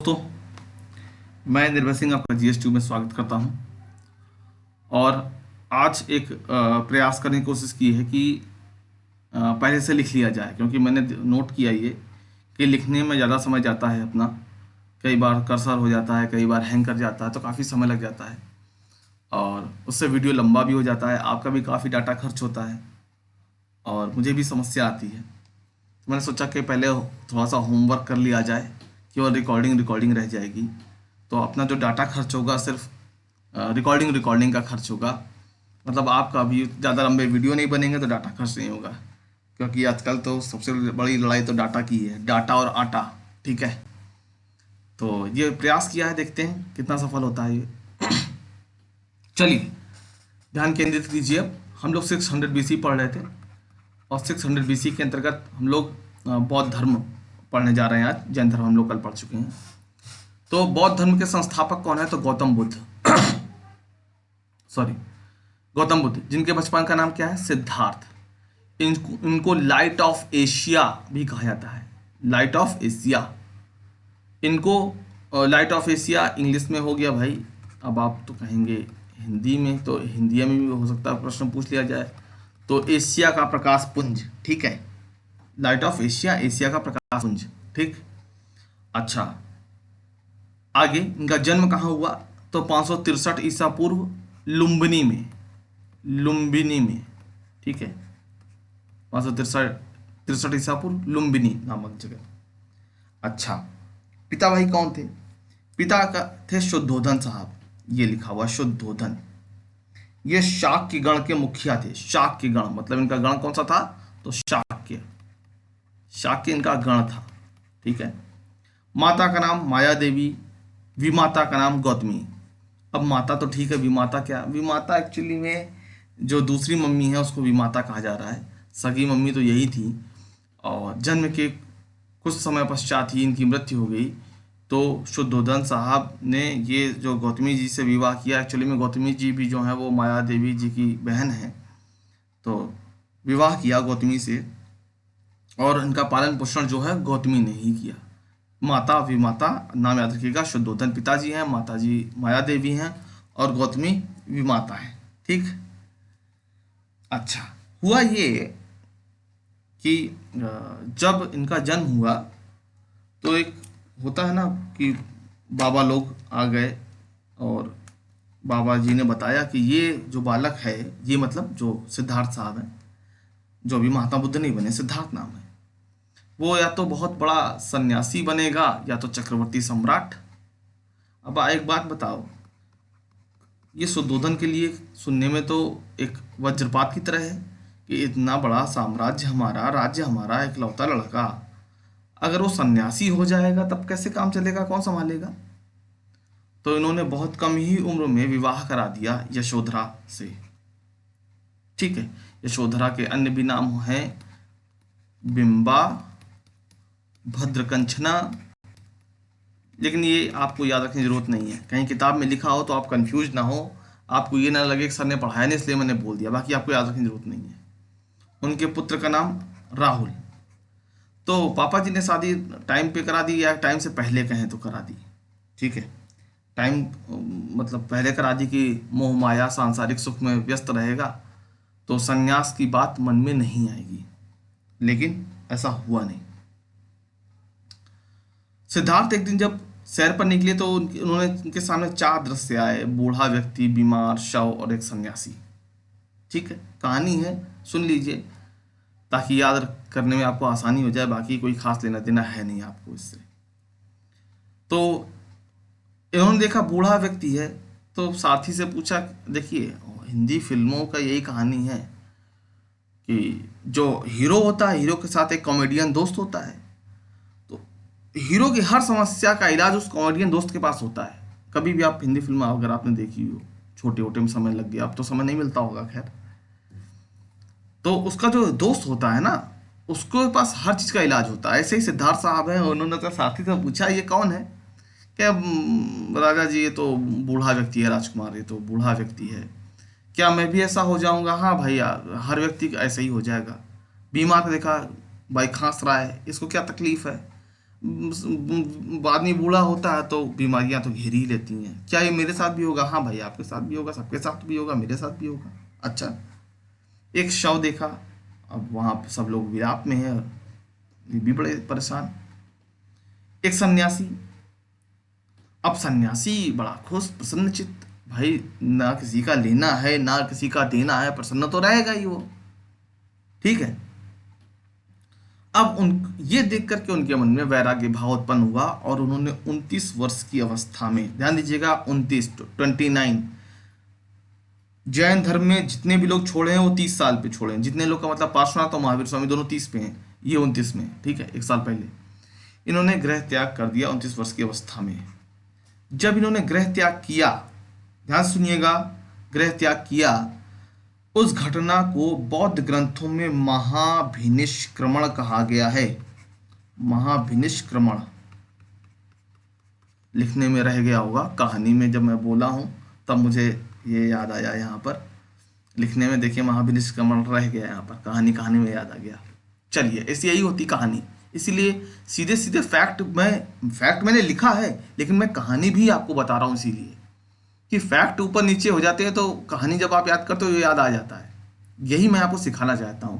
दोस्तों, मैं निर्भय सिंह आपका जीएसटी में स्वागत करता हूं। और आज एक प्रयास करने की कोशिश की है कि पहले से लिख लिया जाए, क्योंकि मैंने नोट किया ये कि लिखने में ज़्यादा समय जाता है अपना। कई बार कर्सर हो जाता है, कई बार हैंग कर जाता है, तो काफ़ी समय लग जाता है और उससे वीडियो लंबा भी हो जाता है, आपका भी काफ़ी डाटा खर्च होता है और मुझे भी समस्या आती है। तो मैंने सोचा कि पहले थोड़ा सा होमवर्क कर लिया जाए, केवल रिकॉर्डिंग रह जाएगी तो अपना जो डाटा खर्च होगा सिर्फ रिकॉर्डिंग का खर्च होगा। मतलब आपका भी ज़्यादा लंबे वीडियो नहीं बनेंगे तो डाटा खर्च नहीं होगा, क्योंकि आजकल तो सबसे बड़ी लड़ाई तो डाटा की है, डाटा और आटा। ठीक है, तो ये प्रयास किया है, देखते हैं कितना सफल होता है ये। चलिए ध्यान केंद्रित कीजिए। अब हम लोग 600 BC पढ़ रहे थे और 600 BC के अंतर्गत हम लोग बौद्ध धर्म पढ़ने जा रहे हैं। आज जैन धर्म हम लोग कल पढ़ चुके हैं। तो बौद्ध धर्म के संस्थापक कौन है? तो गौतम बुद्ध। सॉरी, गौतम बुद्ध, जिनके बचपन का नाम क्या है? सिद्धार्थ। इनको लाइट ऑफ एशिया भी कहा जाता है, लाइट ऑफ एशिया। इनको लाइट ऑफ एशिया इंग्लिश में हो गया भाई। अब आप तो कहेंगे हिंदी में, तो हिंदी में भी हो सकता है प्रश्न पूछ लिया जाए। तो एशिया का प्रकाश पुंज, ठीक है, लाइट ऑफ एशिया, एशिया का प्रकाश पुंज। ठीक, अच्छा, आगे इनका जन्म कहाँ हुआ? तो 563 ईसा पूर्व लुम्बिनी में। ठीक है, 563 ईसा पूर्व लुम्बिनी नामक जगह। अच्छा, पिता भाई कौन थे? पिता का थे शुद्धोधन साहब, ये लिखा हुआ शुद्धोधन। ये शाक्य गण के मुखिया थे। शाक्य गण मतलब इनका गण कौन सा था? तो शाक्य इनका गण था। ठीक है, माता का नाम माया देवी, विमाता का नाम गौतमी। अब माता तो ठीक है, विमाता क्या? विमाता एक्चुअली में जो दूसरी मम्मी है उसको विमाता कहा जा रहा है, सगी मम्मी तो यही थी। और जन्म के कुछ समय पश्चात ही इनकी मृत्यु हो गई। तो शुद्धोधन साहब ने ये जो गौतमी जी से विवाह किया, एक्चुअली में गौतमी जी भी जो है वो माया देवी जी की बहन है, तो विवाह किया गौतमी से और इनका पालन पोषण जो है गौतमी ने ही किया। माता विमाता नाम याद रखिएगा। शुद्धोधन पिताजी हैं, माताजी माया देवी हैं और गौतमी विमाता है। ठीक, अच्छा, हुआ ये कि जब इनका जन्म हुआ तो एक होता है ना कि बाबा लोग आ गए और बाबा जी ने बताया कि ये जो बालक है, ये मतलब जो सिद्धार्थ साहब हैं, जो अभी महात्मा बुद्ध नहीं बने, सिद्धार्थ नाम है, वो या तो बहुत बड़ा सन्यासी बनेगा या तो चक्रवर्ती सम्राट। अब एक बात बताओ, ये शुद्धोधन के लिए सुनने में तो एक वज्रपात की तरह है कि इतना बड़ा साम्राज्य हमारा, राज्य हमारा, इकलौता लड़का, अगर वो सन्यासी हो जाएगा तब कैसे काम चलेगा, कौन संभालेगा? तो इन्होंने बहुत कम ही उम्र में विवाह करा दिया यशोधरा से। ठीक है, यशोधरा के अन्य भी नाम हैं बिंबा, भद्रकंचना, लेकिन ये आपको याद रखने की जरूरत नहीं है। कहीं किताब में लिखा हो तो आप कंफ्यूज ना हो, आपको ये ना लगे कि सर ने पढ़ाया नहीं इसलिए मैंने बोल दिया, बाकी आपको याद रखने की जरूरत नहीं है। उनके पुत्र का नाम राहुल। तो पापा जी ने शादी टाइम पे करा दी या टाइम से पहले कहें तो करा दी। ठीक है, टाइम मतलब पहले करा दी कि मोह माया सांसारिक सुख में व्यस्त रहेगा तो संन्यास की बात मन में नहीं आएगी, लेकिन ऐसा हुआ नहीं। सिद्धार्थ एक दिन जब सैर पर निकले तो उन्होंने उनके सामने 4 दृश्य आए, बूढ़ा व्यक्ति, बीमार, शव और एक सन्यासी। ठीक है, कहानी है, सुन लीजिए ताकि याद करने में आपको आसानी हो जाए, बाकी कोई खास लेना देना है नहीं आपको इससे। तो इन्होंने देखा बूढ़ा व्यक्ति है तो साथी से पूछा, देखिए हिंदी फिल्मों का यही कहानी है कि जो हीरो होता है, हीरो के साथ एक कॉमेडियन दोस्त होता है, तो हीरो की हर समस्या का इलाज उस कॉमेडियन दोस्त के पास होता है। कभी भी आप हिंदी फिल्म अगर आपने देखी हो, छोटे छोटे में समय लग गया, अब तो समय नहीं मिलता होगा खैर, तो उसका जो दोस्त होता है ना, उसके पास हर चीज़ का इलाज होता है। ऐसे ही सिद्धार्थ साहब हैं, उन्होंने तो साथी से पूछा ये कौन है? क्या राजा जी ये तो बूढ़ा व्यक्ति है, राजकुमार ये तो बूढ़ा व्यक्ति है, क्या मैं भी ऐसा हो जाऊंगा? हाँ भाई यार, हर व्यक्ति ऐसा ही हो जाएगा। बीमार को देखा, भाई खांस रहा है, इसको क्या तकलीफ है? आदमी बूढ़ा होता है तो बीमारियां तो घेर ही लेती हैं। क्या ये मेरे साथ भी होगा? हाँ भाई, आपके साथ भी होगा, सबके साथ भी होगा, मेरे साथ भी होगा। अच्छा, एक शव देखा, अब वहां पे सब लोग विलाप में है, ये भी बड़े परेशान। एक सन्यासी, अब सन्यासी बड़ा खुश प्रसन्नचित्त, भाई ना किसी का लेना है ना किसी का देना है, प्रसन्न तो रहेगा ही वो। ठीक है। अब उन ये देख करके उनके मन में वैराग्य भाव उत्पन्न हुआ और उन्होंने 29 वर्ष की अवस्था में, ध्यान दीजिएगा 29, जैन धर्म में जितने भी लोग छोड़े हैं वो 30 साल पे छोड़े हैं। जितने लोग का मतलब पार्श्वनाथ और महावीर स्वामी दोनों 30 पे हैं, ये 29 में। ठीक है, 1 साल पहले इन्होंने गृह त्याग कर दिया 29 वर्ष की अवस्था में। जब इन्होंने गृह त्याग किया, ध्यान सुनिएगा, गृह त्याग किया, उस घटना को बौद्ध ग्रंथों में महाभिनिष्क्रमण कहा गया है। महाभिनिष्क्रमण लिखने में रह गया होगा, कहानी में जब मैं बोला हूं तब मुझे ये याद आया। यहाँ पर लिखने में देखिए महाभिनिष्क्रमण रह गया, यहाँ पर कहानी में याद आ गया। चलिए, ऐसी यही होती कहानी। इसीलिए सीधे सीधे फैक्ट मैंने लिखा है, लेकिन मैं कहानी भी आपको बता रहा हूँ, इसीलिए कि फैक्ट ऊपर नीचे हो जाते हैं तो कहानी जब आप याद करते हो ये याद आ जाता है। यही मैं आपको सिखाना चाहता हूँ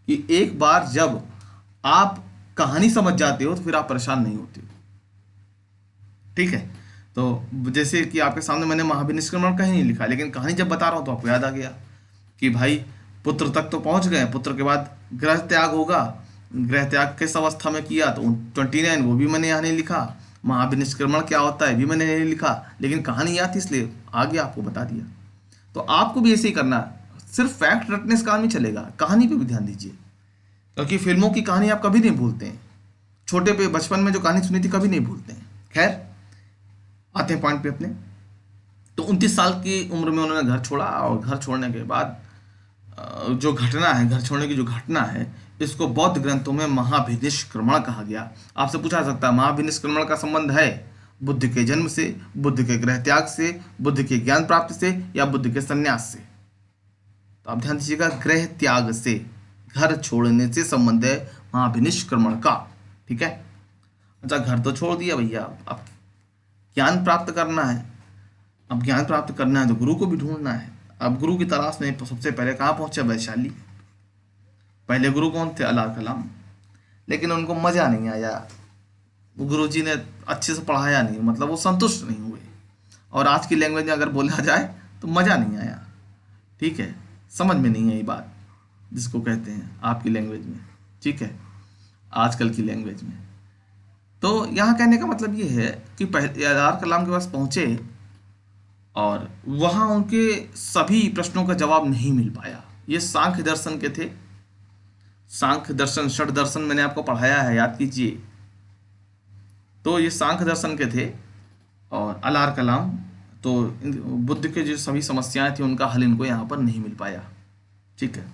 कि एक बार जब आप कहानी समझ जाते हो तो फिर आप परेशान नहीं होते हो। ठीक है। तो जैसे कि आपके सामने मैंने महाभिनिष्क्रमण कहीं नहीं लिखा, लेकिन कहानी जब बता रहा हूँ तो आपको याद आ गया कि भाई पुत्र तक तो पहुंच गए, पुत्र के बाद गृह त्याग होगा। गृह त्याग किस अवस्था में किया तो 29, वो भी मैंने यहाँ नहीं लिखा। महाभिनिष्क्रमण क्या होता है भी मैंने नहीं लिखा, लेकिन कहानी याद थी इसलिए आगे आपको बता दिया। तो आपको भी ऐसे ही करना है, सिर्फ फैक्ट रटने से काम नहीं चलेगा, कहानी पे भी ध्यान दीजिए, क्योंकि फिल्मों की कहानी आप कभी नहीं भूलते हैं। छोटे पे बचपन में जो कहानी सुनी थी कभी नहीं भूलते हैं। खैर, आते हैं पॉइंट पे अपने। तो 29 साल की उम्र में उन्होंने घर छोड़ा, और घर छोड़ने के बाद जो घटना है, घर छोड़ने की जो घटना है, इसको बौद्ध ग्रंथों में महाभिनिष्क्रमण कहा गया। आपसे पूछा जा सकता है महाभिनिष्क्रमण का संबंध है बुद्ध के जन्म से, बुद्ध के गृह त्याग से, बुद्ध के ज्ञान प्राप्ति से, या बुद्ध के संन्यास से? तो आप ध्यान दीजिएगा, गृह त्याग से, घर छोड़ने से संबंध है महाभिनिष्क्रमण का। ठीक है। अच्छा, घर तो छोड़ दिया भैया, अब ज्ञान प्राप्त करना है। अब ज्ञान प्राप्त करना है तो गुरु को भी ढूंढना है। अब गुरु की तलाश में सबसे पहले कहाँ पहुंचे? वैशाली। पहले गुरु कौन थे? अलार कलाम। लेकिन उनको मजा नहीं आया, गुरु जी ने अच्छे से पढ़ाया नहीं, मतलब वो संतुष्ट नहीं हुए। और आज की लैंग्वेज में अगर बोला जाए तो मजा नहीं आया। ठीक है, समझ में नहीं आई बात, जिसको कहते हैं आपकी लैंग्वेज में। ठीक है, आजकल की लैंग्वेज में। तो यहाँ कहने का मतलब ये है कि पहले अलार कलाम के पास पहुंचे और वहां उनके सभी प्रश्नों का जवाब नहीं मिल पाया। ये सांख्य दर्शन के थे। सांख्य दर्शन, षड दर्शन मैंने आपको पढ़ाया है, याद कीजिए। तो ये सांख्य दर्शन के थे और अलार कलाम, तो बुद्ध के जो सभी समस्याएं थी उनका हल इनको यहाँ पर नहीं मिल पाया। ठीक है।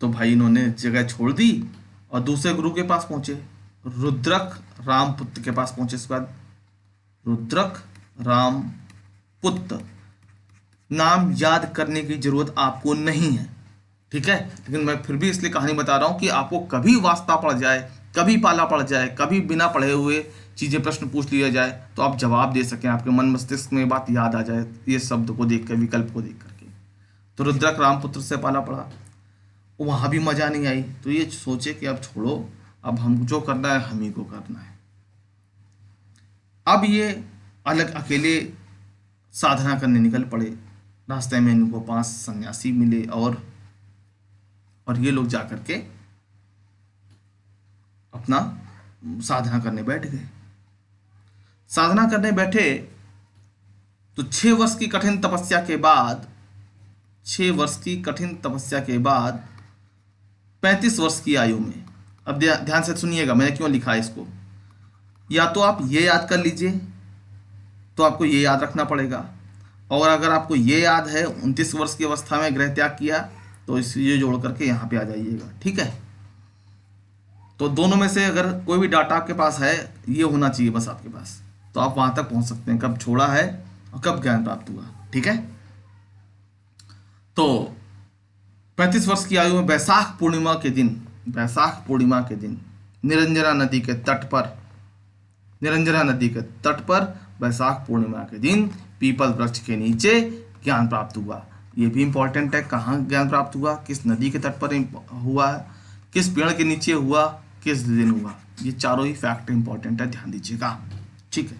तो भाई इन्होंने जगह छोड़ दी और दूसरे गुरु के पास पहुंचे, रुद्रक रामपुत्र के पास पहुंचे। इसके बाद रुद्रक रामपुत्र, नाम याद करने की जरूरत आपको नहीं है। ठीक है, लेकिन मैं फिर भी इसलिए कहानी बता रहा हूं कि आपको कभी वास्ता पड़ जाए, कभी पाला पड़ जाए, कभी बिना पढ़े हुए चीजें प्रश्न पूछ लिया जाए तो आप जवाब दे सकें, आपके मन मस्तिष्क में बात याद आ जाए ये शब्द को देख कर, विकल्प को देख करके। तो रुद्रक रामपुत्र से पाला पड़ा, वहां भी मजा नहीं आई। तो ये सोचे कि अब छोड़ो, अब हम जो करना है हम ही को करना है। अब ये अलग अकेले साधना करने निकल पड़े। रास्ते में इनको 5 सन्यासी मिले और ये लोग जाकर के अपना साधना करने बैठ गए। साधना करने बैठे तो 6 वर्ष की कठिन तपस्या के बाद, 6 वर्ष की कठिन तपस्या के बाद 35 वर्ष की आयु में, अब ध्यान से सुनिएगा मैंने क्यों लिखा है इसको। या तो आप ये याद कर लीजिए, तो आपको ये याद रखना पड़ेगा, और अगर आपको ये याद है 29 वर्ष की अवस्था में गृह त्याग किया तो ये जोड़ करके यहाँ पे आ जाइएगा। ठीक है। तो दोनों में से अगर कोई भी डाटा आपके पास है, ये होना चाहिए बस आपके पास, तो आप वहां तक पहुंच सकते हैं, कब छोड़ा है और कब ज्ञान प्राप्त हुआ। ठीक है। तो 35 वर्ष की आयु में वैशाख पूर्णिमा के दिन, वैशाख पूर्णिमा के दिन निरंजना नदी के तट पर, निरंजना नदी के तट पर वैशाख पूर्णिमा के दिन पीपल वृक्ष के नीचे ज्ञान प्राप्त हुआ। ये भी इंपॉर्टेंट है, कहाँ ज्ञान प्राप्त हुआ, किस नदी के तट पर हुआ, किस पेड़ के नीचे हुआ, किस दिन हुआ। ये चारों ही फैक्ट इंपॉर्टेंट है, ध्यान दीजिएगा। ठीक है,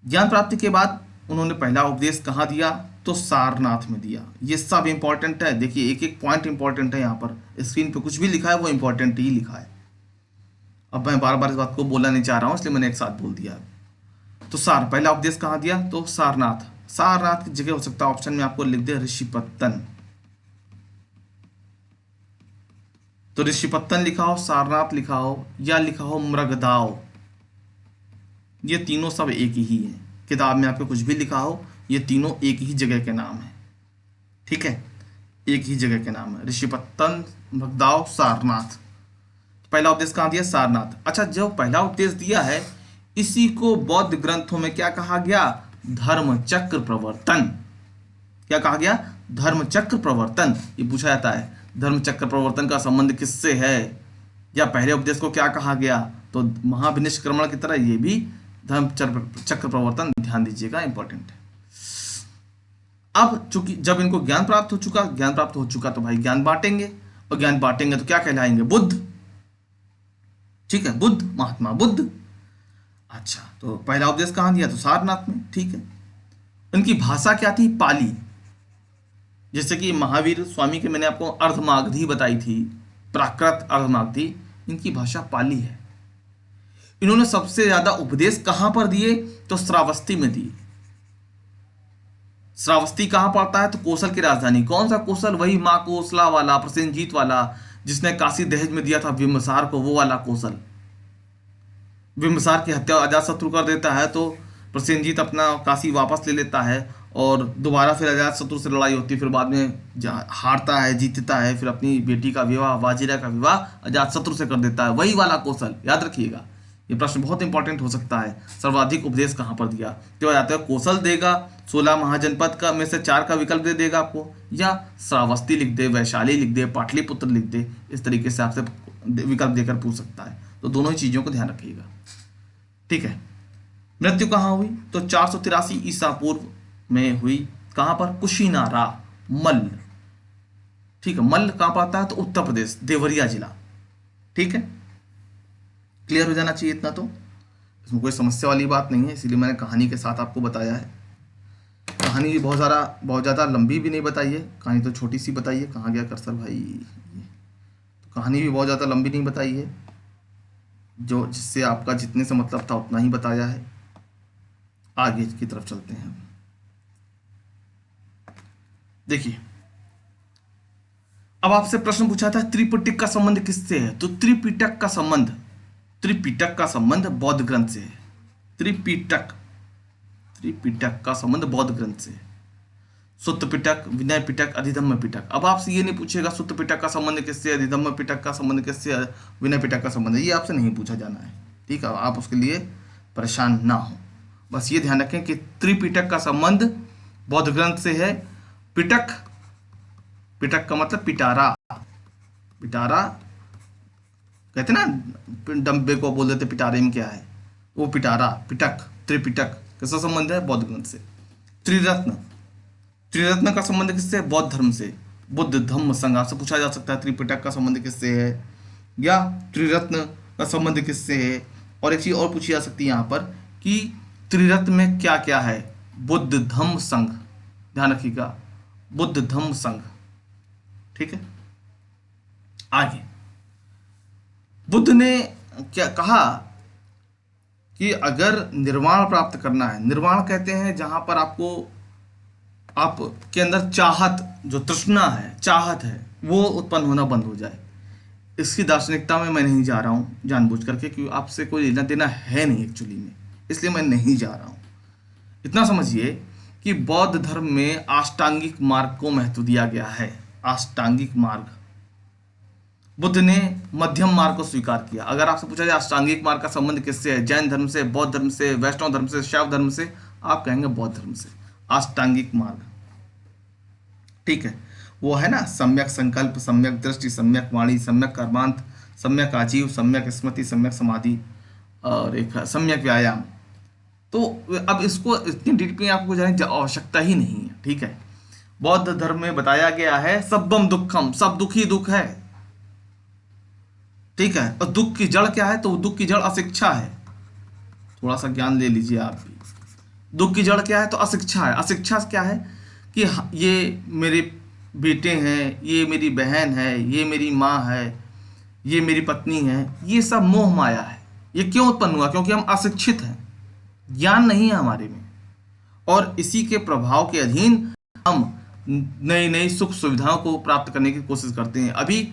ज्ञान प्राप्ति के बाद उन्होंने पहला उपदेश कहाँ दिया, तो सारनाथ में दिया। ये सब इंपॉर्टेंट है, देखिए एक एक पॉइंट इंपॉर्टेंट है। यहाँ पर स्क्रीन पे कुछ भी लिखा है वो इंपॉर्टेंट ही लिखा है। अब मैं बार बार इस बात को बोलना नहीं चाह रहा हूँ, इसलिए मैंने एक साथ बोल दिया। तो पहला उपदेश कहाँ दिया, तो सारनाथ। सारनाथ की जगह हो सकता है ऑप्शन में आपको लिख दे ऋषिपत्तन, तो ऋषिपत्तन लिखा हो, सारनाथ लिखा हो, या लिखा हो मृगदाव। ये तीनों सब एक ही है, किताब में आपको कुछ भी लिखा हो, ये तीनों एक ही जगह के नाम है। ठीक है, एक ही जगह के नाम है, ऋषिपत्तन, मृगदाव, सारनाथ। पहला उपदेश कहाँ दिया, सारनाथ। अच्छा, जो पहला उपदेश दिया है इसी को बौद्ध ग्रंथों में क्या कहा गया, धर्म चक्र प्रवर्तन। क्या कहा गया, धर्म चक्र प्रवर्तन। ये पूछा जाता है, धर्म चक्र प्रवर्तन का संबंध किससे है, या पहले उपदेश को क्या कहा गया, तो महाविनिष्क्रमण की तरह ये भी धर्म चक्र प्रवर्तन, ध्यान दीजिएगा, इंपॉर्टेंट है। अब चूंकि जब इनको ज्ञान प्राप्त हो चुका तो भाई ज्ञान बांटेंगे, और ज्ञान बांटेंगे तो क्या कहलाएंगे, बुद्ध। ठीक है, बुद्ध, महात्मा बुद्ध। अच्छा, तो पहला उपदेश कहाँ दिया, तो सारनाथ में। ठीक है, इनकी भाषा क्या थी, पाली। जैसे कि महावीर स्वामी के मैंने आपको अर्धमागधी बताई थी, प्राकृत अर्धमागधी, इनकी भाषा पाली है। इन्होंने सबसे ज्यादा उपदेश कहां पर दिए, तो श्रावस्ती में दिए। श्रावस्ती कहां पड़ता है, तो कोसल की राजधानी। कौन सा कोसल, वही मां कोसला वाला, प्रसेनजीत वाला, जिसने काशी दहेज में दिया था बिंबिसार को, वो वाला कोसल। बिंबिसार की हत्या अजातशत्रु कर देता है तो प्रसेनजीत अपना काशी वापस ले लेता है, और दोबारा फिर अजातशत्रु से लड़ाई होती है, फिर बाद में हारता है, जीतता है, फिर अपनी बेटी का विवाह, वाजिरा का विवाह अजातशत्रु से कर देता है, वही वाला कौशल, याद रखिएगा। ये प्रश्न बहुत इंपॉर्टेंट हो सकता है, सर्वाधिक उपदेश कहाँ पर दिया, तो जाता है कौशल देगा, 16 महाजनपद का में से 4 का विकल्प दे देगा आपको, या श्रावस्ती लिख दे, वैशाली लिख दे, पाटलिपुत्र लिख दे, इस तरीके से आपसे विकल्प देकर पूछ सकता है। तो दोनों ही चीज़ों को ध्यान रखिएगा। ठीक है, मृत्यु कहाँ हुई, तो 483 ईसा पूर्व में हुई। कहाँ पर, कुशीनारा, मल्ल। ठीक है, मल्ल कहाँ पाता है, तो उत्तर प्रदेश, देवरिया जिला। ठीक है, क्लियर हो जाना चाहिए इतना, तो इसमें कोई समस्या वाली बात नहीं है, इसीलिए मैंने कहानी के साथ आपको बताया है। कहानी भी बहुत ज़्यादा लंबी भी नहीं बताई है, कहानी तो छोटी सी बताई है। कहाँ गया कर्सर भाई, तो कहानी भी बहुत ज़्यादा लंबी नहीं बताई है, जो जिससे आपका जितने से मतलब था उतना ही बताया है। आगे की तरफ चलते हैं। देखिए, अब आपसे प्रश्न पूछा था त्रिपिटक का संबंध किससे है, तो त्रिपिटक का संबंध बौद्ध ग्रंथ से है। त्रिपिटक का संबंध बौद्ध ग्रंथ से है। सुत्त पिटक, विनय पिटक, अधिधम्म पिटक। अब आपसे ये नहीं पूछेगा सुत्त पिटक का संबंध किससे, अधिधम्म पिटक का संबंध किससे, विनय पिटक का संबंध, ये आपसे नहीं पूछा जाना है। ठीक है, आप उसके लिए परेशान ना हो, बस ये ध्यान रखें कि त्रिपिटक का संबंध बौद्ध ग्रंथ से है। पिटक का मतलब पिटारा कहते ना, डब्बे को बोल देते पिटारे में क्या है, वो पिटारा, पिटक, त्रिपिटक किसका संबंध है, बौद्ध ग्रंथ से। त्रिरत्न का संबंध किससे, बौद्ध धर्म से। बुद्ध धम्म संघ, आपसे पूछा जा सकता है त्रिपिटक का संबंध किससे है, या त्रिरत्न का संबंध किससे है। और एक चीज और पूछी जा सकती है यहाँ पर कि त्रिरत्न में क्या क्या है, बुद्ध धम्म संघ, ध्यान रखिएगा, बुद्ध धम्म संघ। ठीक है, आगे बुद्ध ने क्या कहा कि अगर निर्वाण प्राप्त करना है, निर्वाण कहते हैं जहां पर आपके अंदर चाहत, जो तृष्णा है, चाहत है, वो उत्पन्न होना बंद हो जाए। इसकी दार्शनिकता में मैं नहीं जा रहा हूँ जानबूझ करके, क्योंकि आपसे कोई लेना देना है नहीं एक्चुअली में, इसलिए मैं नहीं जा रहा हूँ। इतना समझिए कि बौद्ध धर्म में अष्टांगिक मार्ग को महत्व दिया गया है। अष्टांगिक मार्ग, बुद्ध ने मध्यम मार्ग को स्वीकार किया। अगर आपसे पूछा जाए अष्टांगिक मार्ग का संबंध किससे है, जैन धर्म से, बौद्ध धर्म से, वैष्णव धर्म से, शैव धर्म से, आप कहेंगे बौद्ध धर्म से। अष्टांगिक मार्ग, ठीक है, वो है ना, सम्यक संकल्प, सम्यक दृष्टि, सम्यक वाणी, सम्यक कर्मांत, सम्यक आजीव, सम्यक स्मृति, सम्यक समाधि और एक सम्यक व्यायाम। तो अब इसको इतनी डीपली आपको जाने की आवश्यकता ही नहीं है, ठीक है। बौद्ध धर्म में बताया गया है सब्बम दुखम, सब दुख ही दुख है, ठीक है। और दुख की जड़ क्या है, तो दुख की जड़ अशिक्षा है। थोड़ा सा ज्ञान ले लीजिए आप भी। दुख की जड़ क्या है, तो अशिक्षा है। अशिक्षा क्या है कि ये मेरे बेटे हैं, ये मेरी बहन है, ये मेरी माँ है, ये मेरी पत्नी है, ये सब मोह माया है। ये क्यों उत्पन्न हुआ, क्योंकि हम अशिक्षित हैं, ज्ञान नहीं है हमारे में, और इसी के प्रभाव के अधीन हम नई नई सुख सुविधाओं को प्राप्त करने की कोशिश करते हैं। अभी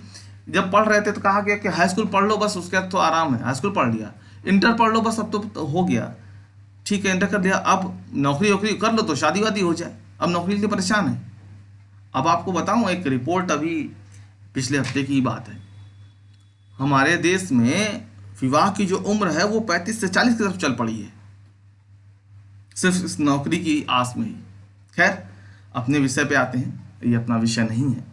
जब पढ़ रहे थे तो कहा गया कि हाई स्कूल पढ़ लो बस, उसके बाद तो आराम है। हाई स्कूल पढ़ लिया, इंटर पढ़ लो बस, अब तो हो गया, ठीक है, इंटर कर लिया, अब नौकरी वोकरी कर लो तो शादी वादी हो जाए। अब नौकरी के लिए परेशान है। अब आपको बताऊं, एक रिपोर्ट अभी पिछले हफ्ते की बात है, हमारे देश में विवाह की जो उम्र है वो 35 से 40 की तरफ चल पड़ी है, सिर्फ इस नौकरी की आस में ही। खैर, अपने विषय पे आते हैं, ये अपना विषय नहीं है।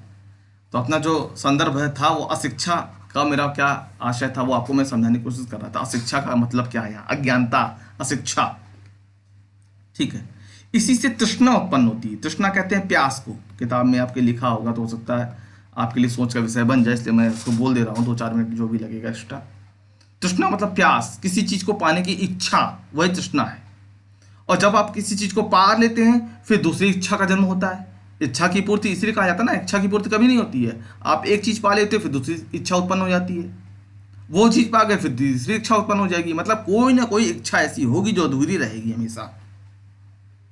तो अपना जो संदर्भ है था वो अशिक्षा का, मेरा क्या आशय था वो आपको मैं समझाने की कोशिश कर रहा था। अशिक्षा का मतलब क्या है यहाँ, अज्ञानता, अशिक्षा, ठीक है। इसी से तृष्णा उत्पन्न होती है। तृष्णा कहते हैं प्यास को, किताब में आपके लिखा होगा तो हो सकता है आपके लिए सोच का विषय बन जाए, इसलिए मैं इसको बोल दे रहा हूँ, 2-4 मिनट जो भी लगेगा एक्स्ट्रा। तृष्णा मतलब प्यास, किसी चीज को पाने की इच्छा, वही तृष्णा है। और जब आप किसी चीज को पा लेते हैं फिर दूसरी इच्छा का जन्म होता है। इच्छा की पूर्ति इसलिए कहा जाता है ना, इच्छा की पूर्ति कभी नहीं होती है। आप एक चीज पा लेते हो फिर दूसरी इच्छा उत्पन्न हो जाती है, वो चीज पा गए फिर तीसरी इच्छा उत्पन्न हो जाएगी। मतलब कोई ना कोई इच्छा ऐसी होगी जो अधूरी रहेगी हमेशा,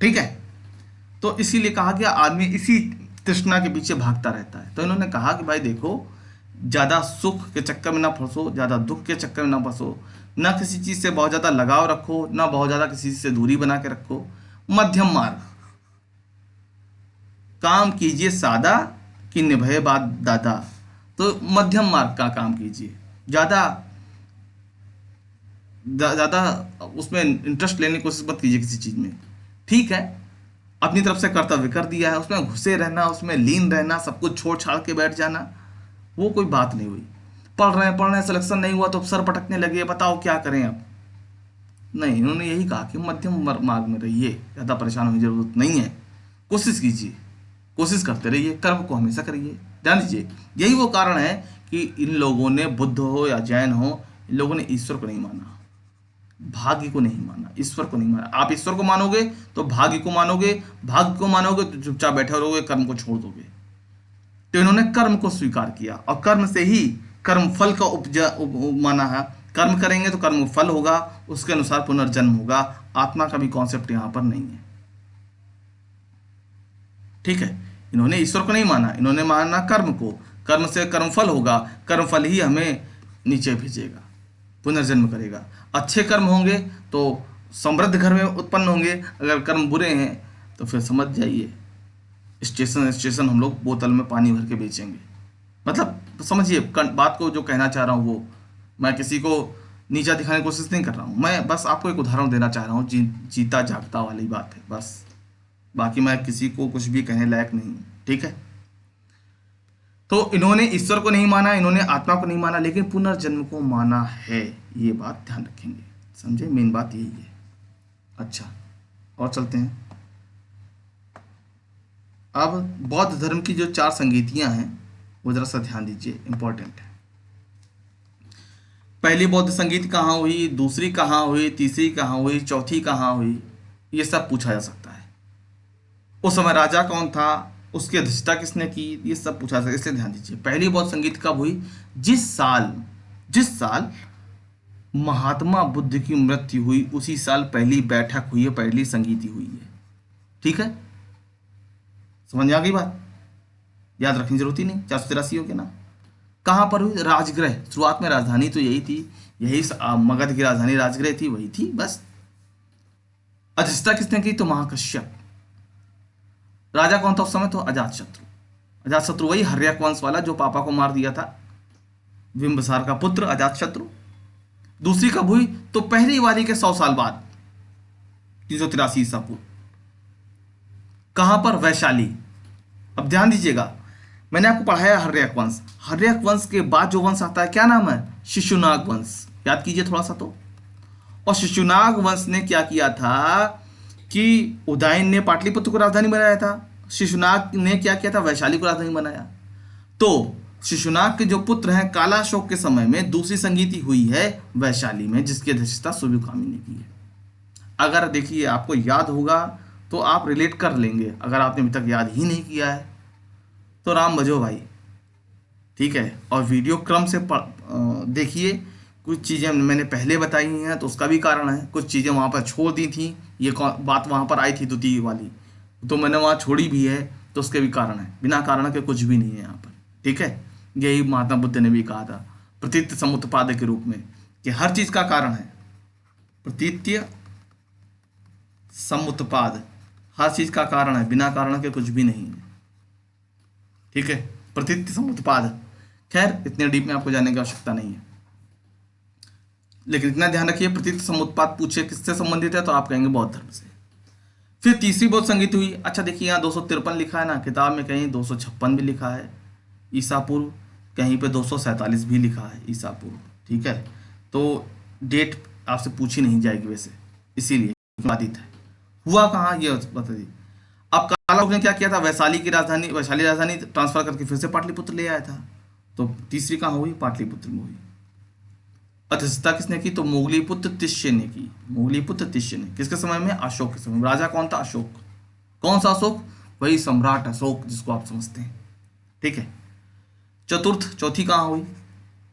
ठीक है। तो इसीलिए कहा गया आदमी इसी तृष्णा के पीछे भागता रहता है। तो इन्होंने कहा कि भाई देखो, ज़्यादा सुख के चक्कर में ना फंसो, ज़्यादा दुख के चक्कर में ना फंसो, ना किसी चीज़ से बहुत ज़्यादा लगाव रखो, ना बहुत ज़्यादा किसी चीज़ से दूरी बना के रखो। मध्यम मार्ग, काम कीजिए सादा कि निभे बात दादा। तो मध्यम मार्ग का काम कीजिए, ज़्यादा ज़्यादा उसमें इंटरेस्ट लेने की कोशिश मत कीजिए किसी चीज़ में, ठीक है। अपनी तरफ से कर्तव्य कर दिया है, उसमें घुसे रहना, उसमें लीन रहना, सब कुछ छोड़ छाड़ के बैठ जाना, वो कोई बात नहीं हुई। पढ़ रहे हैं, सिलेक्शन नहीं हुआ तो सर पटकने लगे, बताओ क्या करें अब। नहीं, इन्होंने यही कहा कि मध्यम मार्ग में रहिए, ज़्यादा परेशान होने की जरूरत नहीं है। कोशिश कीजिए, कोशिश करते रहिए, कर्म को हमेशा करिए। ध्यान दीजिए, यही वो कारण है कि इन लोगों ने, बुद्ध हो या जैन हो, इन लोगों ने ईश्वर को नहीं माना, भाग्य को नहीं माना, ईश्वर को नहीं माना। आप ईश्वर को मानोगे तो भाग्य को मानोगे, भाग्य को मानोगे तो चुपचाप बैठे रहोगे, कर्म को छोड़ दोगे। तो इन्होंने कर्म को स्वीकार किया और कर्म से ही कर्म फल का उपजा माना है। कर्म करेंगे तो कर्म फल होगा, उसके अनुसार पुनर्जन्म होगा। आत्मा का भी कॉन्सेप्ट यहां पर नहीं है, ठीक है। इन्होंने ईश्वर को नहीं माना, इन्होंने माना कर्म को। कर्म से कर्म फल होगा, कर्म फल ही हमें नीचे भेजेगा, पुनर्जन्म करेगा। अच्छे कर्म होंगे तो समृद्ध घर में उत्पन्न होंगे, अगर कर्म बुरे हैं तो फिर समझ जाइए, स्टेशन हम लोग बोतल में पानी भर के बेचेंगे। मतलब समझिए बात को, जो कहना चाह रहा हूँ वो, मैं किसी को नीचा दिखाने की कोशिश नहीं कर रहा हूँ, मैं बस आपको एक उदाहरण देना चाह रहा हूँ। जीता जागता वाली बात है बस, बाकी मैं किसी को कुछ भी कहने लायक नहीं हूँ, ठीक है। तो इन्होंने ईश्वर को नहीं माना, इन्होंने आत्मा को नहीं माना, लेकिन पुनर्जन्म को माना है। ये बात ध्यान रखेंगे, समझे, मेन बात यही है। अच्छा, और चलते हैं। अब बौद्ध धर्म की जो 4 संगीतियां हैं वो जरा सा ध्यान दीजिए, इंपॉर्टेंट है। पहली बौद्ध संगीत कहाँ हुई, दूसरी कहाँ हुई, तीसरी कहाँ हुई, चौथी कहाँ हुई, ये सब पूछा जा सकता है। उस समय राजा कौन था, उसकी अध्यक्षता किसने की, ये सब पूछा सकता है। इसलिए ध्यान दीजिए, पहली बौद्ध संगीत कब हुई, जिस साल महात्मा बुद्ध की मृत्यु हुई उसी साल पहली बैठक हुई है, पहली संगीति हुई है, ठीक है। समझ में आ गई बात, याद रखने की जरूरत ही नहीं। 483 हो गया ना। कहाँ पर हुई, राजगृह। शुरुआत में राजधानी तो यही थी, यही मगध की राजधानी राजगृह थी, वही थी बस। अध्यक्षता किसने की, तो महाकश्यप। राजा कौन था उस समय, तो अजातशत्रु। अजातशत्रु वही हर्यक वंश वाला जो पापा को मार दिया था, बिंबिसार का पुत्र अजातशत्रु। दूसरी कब हुई, तो पहली वाली के 100 साल बाद, 383 ईसा पूर्व। कहां पर, वैशाली। अब ध्यान दीजिएगा, मैंने आपको पढ़ाया हर्यक वंश। हर्यक वंश के बाद जो वंश आता है क्या नाम है? शिशुनाग वंश। याद कीजिए थोड़ा सा तो। और शिशुनाग वंश ने क्या किया था कि उदयन ने पाटलिपुत्र को राजधानी बनाया था, शिशुनाग ने क्या किया था? वैशाली को राजधानी बनाया। तो शिशुनाग के जो पुत्र हैं, कालाशोक के समय में दूसरी संगीति हुई है वैशाली में, जिसकी अध्यक्षता सुबुकामी ने की है। अगर देखिए आपको याद होगा तो आप रिलेट कर लेंगे, अगर आपने अभी तक याद ही नहीं किया है तो राम बजो भाई, ठीक है। और वीडियो क्रम से देखिए। कुछ चीज़ें मैंने पहले बताई हैं तो उसका भी कारण है, कुछ चीज़ें वहाँ पर छोड़ दी थी। ये बात वहाँ पर आई थी द्वितीय वाली, तो मैंने वहाँ छोड़ी भी है, तो उसके भी कारण है। बिना कारण के कुछ भी नहीं है यहाँ पर, ठीक है। यही महात्मा बुद्ध ने भी कहा था प्रतीत्य समुत्पाद के रूप में, कि हर चीज़ का कारण है। प्रतीत्य समुत्पाद, हर चीज़ का कारण है, बिना कारण के कुछ भी नहीं है, ठीक है। प्रतीत्य समुत्पाद। खैर इतने डीप में आपको जानने की आवश्यकता नहीं है, लेकिन इतना ध्यान रखिए, प्रतीत समुत्पाद पूछे किससे संबंधित है तो आप कहेंगे बौद्ध धर्म से। फिर तीसरी बौद्ध संगीति हुई। अच्छा देखिए यहाँ 253 लिखा है ना, किताब में कहीं 256 भी लिखा है ईसा पूर्व, कहीं पे 247 भी लिखा है ईसा पूर्व, ठीक है। तो डेट आपसे पूछी नहीं जाएगी वैसे, इसीलिए बाधित है। हुआ कहाँ ये बता दी। अब कालाशोक ने क्या किया था? वैशाली राजधानी ट्रांसफर करके फिर से पाटलिपुत्र ले आया था। तो तीसरी कहाँ हुई? पाटलिपुत्र में हुई। अध्यक्षता किसने की? तो मोगलीपुत्र तिष्य ने की। मोगलीपुत्र तिष्य ने किसके समय में? अशोक के समय में। राजा कौन था? अशोक। कौन सा अशोक? वही सम्राट अशोक जिसको आप समझते हैं, ठीक है। चौथी कहाँ हुई?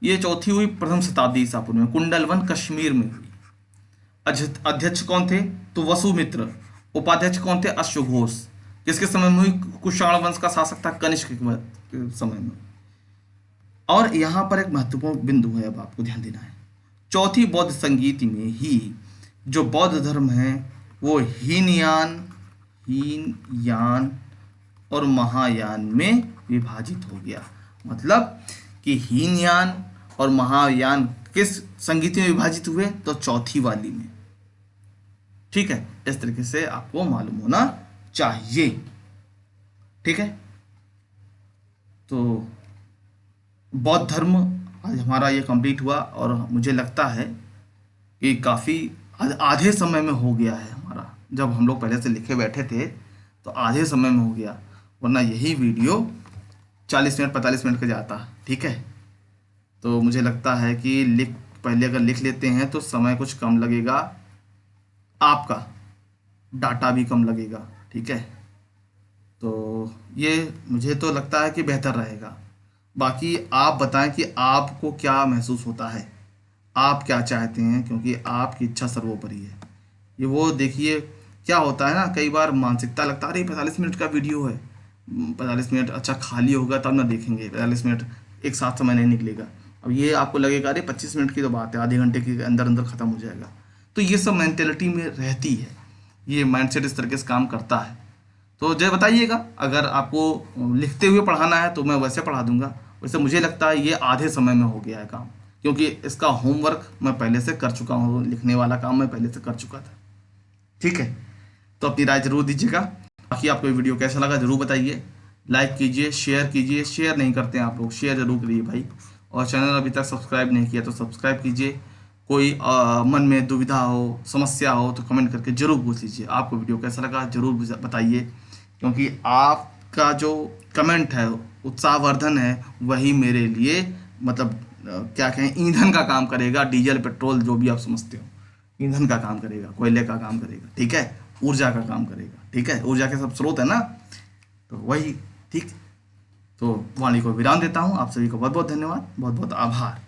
ये चौथी हुई प्रथम शताब्दी ईसा पूर्व में, कुंडलवन कश्मीर में हुई। अध्यक्ष कौन थे? तो वसुमित्र। उपाध्यक्ष कौन थे? अश्वघोष। किसके समय में हुई? कुषाण वंश का शासक था कनिष्क के समय में। और यहां पर एक महत्वपूर्ण बिंदु है, अब आपको ध्यान देना है। चौथी बौद्ध संगीति में ही जो बौद्ध धर्म है वो हीनयान और महायान में विभाजित हो गया। मतलब कि हीनयान और महायान किस संगीति में विभाजित हुए? तो चौथी वाली में, ठीक है। इस तरीके से आपको मालूम होना चाहिए, ठीक है। तो बौद्ध धर्म आज हमारा ये कंप्लीट हुआ, और मुझे लगता है कि काफ़ी आधे समय में हो गया है हमारा। जब हम लोग पहले से लिखे बैठे थे तो आधे समय में हो गया, वरना यही वीडियो 40 मिनट 45 मिनट का जाता, ठीक है। तो मुझे लगता है कि पहले अगर लिख लेते हैं तो समय कुछ कम लगेगा, आपका डाटा भी कम लगेगा, ठीक है। तो ये मुझे तो लगता है कि बेहतर रहेगा। बाकी आप बताएं कि आपको क्या महसूस होता है, आप क्या चाहते हैं, क्योंकि आपकी इच्छा सर्वोपरि है। ये वो देखिए क्या होता है ना, कई बार मानसिकता लगता है अरे 45 मिनट का वीडियो है, 45 मिनट अच्छा खाली होगा तब ना देखेंगे, 45 मिनट एक साथ समय नहीं निकलेगा। अब ये आपको लगेगा अरे 25 मिनट की तो बात है, आधे घंटे के अंदर अंदर ख़त्म हो जाएगा। तो ये सब मेंटेलिटी में रहती है, ये माइंडसेट इस तरीके से काम करता है। तो जय बताइएगा, अगर आपको लिखते हुए पढ़ाना है तो मैं वैसे पढ़ा दूंगा। वैसे मुझे लगता है ये आधे समय में हो गया है काम, क्योंकि इसका होमवर्क मैं पहले से कर चुका हूँ, लिखने वाला काम मैं पहले से कर चुका था, ठीक है। तो अपनी राय जरूर दीजिएगा। बाकी आपको ये वीडियो कैसा लगा जरूर बताइए, लाइक कीजिए, शेयर कीजिए। शेयर नहीं करते हैं आप लोग, शेयर जरूर करिए भाई। और चैनल अभी तक सब्सक्राइब नहीं किया तो सब्सक्राइब कीजिए। कोई मन में दुविधा हो, समस्या हो तो कमेंट करके जरूर पूछ लीजिए। आपको वीडियो कैसा लगा जरूर बताइए, क्योंकि आपका जो कमेंट है, उत्साहवर्धन है, वही मेरे लिए मतलब क्या कहें, ईंधन का काम करेगा। डीजल पेट्रोल जो भी आप समझते हो, ईंधन का काम करेगा, कोयले का काम करेगा, ठीक है, ऊर्जा का काम करेगा, ठीक है। ऊर्जा के सब स्रोत है ना, तो वही, ठीक। तो वाणी को विराम देता हूँ। आप सभी को बहुत बहुत धन्यवाद, बहुत बहुत आभार।